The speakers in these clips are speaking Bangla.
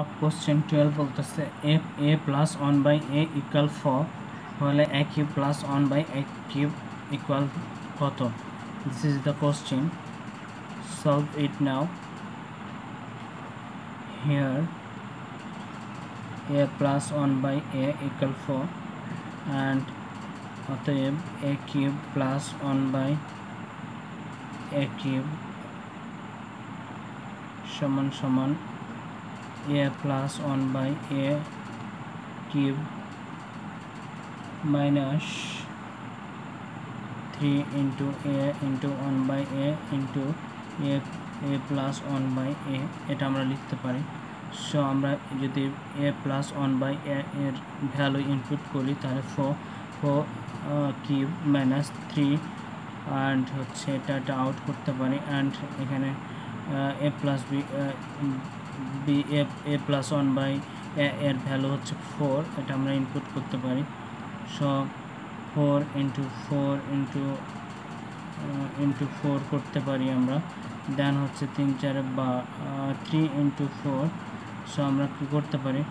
of question 12 বলতেছে if a plus 1 by a equal 4 হলে a cube plus 1 by a cube equal কত? This is the question. Solve it now. Here a plus 1 by a equal 4 and অতএব a cube plus 1 by a cube সমান সমান a plus 1 by a cube minus 3 into a into 1 by a into a plus 1 by a এটা আমরা লিখতে পারি। সো আমরা যদি a plus 1 by a এর ভ্যালু ইনপুট করি তাহলে 4 কিউব মাইনাস 3 অ্যান্ড হচ্ছে এটা আউট করতে পারি অ্যান্ড এখানে a plus b a plus 1 by a এর ভ্যালু হচ্ছে 4 এটা আমরা ইনপুট করতে পারি। সো 4 into 4 into 4 করতে পারি আমরা। দেন হচ্ছে 3 4 বা 3 into 4। সো আমরা কি করতে পারি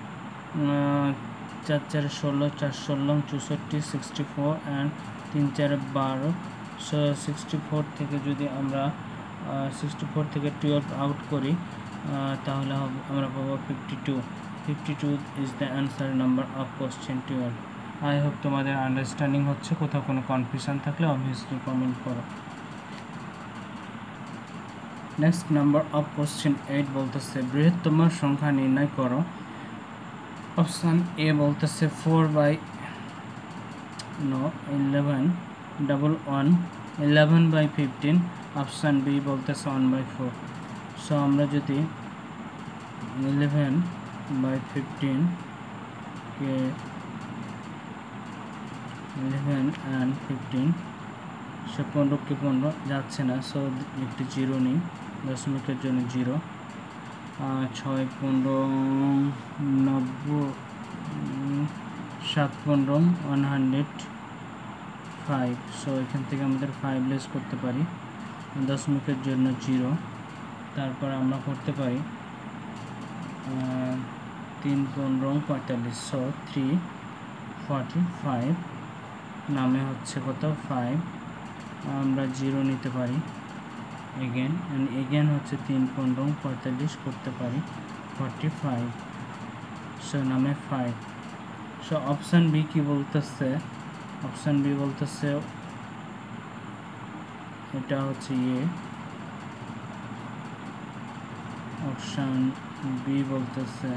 4 4 16 4 16 64 64 অ্যান্ড 3 4 12। সো 64 থেকে যদি আমরা 64 থেকে 12 আউট করি তাহলে আমরা পাবো 52 is the answer number of question 12। I hope তোমাদের আন্ডারস্ট্যান্ডিং হচ্ছে। কোথাও কোনো কনফিউশন থাকলে অবভিয়াসলি কমেন্ট করো। নেক্সট নাম্বার অফ কোশ্চেন 8 বলতেছে বৃহত্তম সংখ্যা নির্ণয় করো। অপশান এ বলতেছে 4 by 11 11 by 15। অপশান বি বলতেছে 1 by 4। সো আমরা যদি 11 by 15 কে 11 and 15 সো 15 কে 15 যাচ্ছে না। সো একটি জিরো নেই, দশমিকের জন্য 0। 6 15 90 7 15 105। সো এখান থেকে আমাদের 5 লেস করতে পারি, দশমিকের জন্য 0। তারপর আমরা করতে পারি 3 15 45। সো 345 নামে হচ্ছে কত 5, আমরা 0 নিতে পারি এগেন হচ্ছে 3 15 45 করতে পারি 45। সো নামে 5। সো অপশান বি কি বলতেছে? অপশান বি বলতেছে এটা হচ্ছে অপশান বি বলতেছে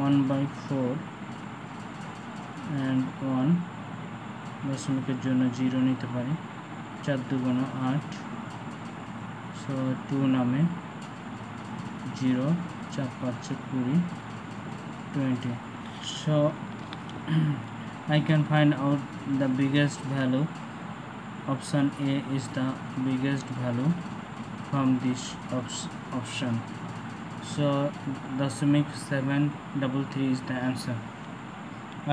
1 by 4 and 1 দশমিকের জন্য 0 নিতে পারি। 4 2 8। সো 2 নামে 0 4 5 20 20। So I can find out the biggest value. Option A is the biggest value from this option. So দশমিক 733 is the answer.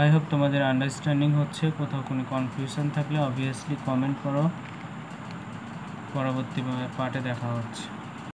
I hope তোমাদের আন্ডারস্ট্যান্ডিং হচ্ছে। কোথাও কোনো কনফিউশন থাকলে অবভিয়াসলি কমেন্ট করো। পরবর্তী পার্টে দেখা হচ্ছে।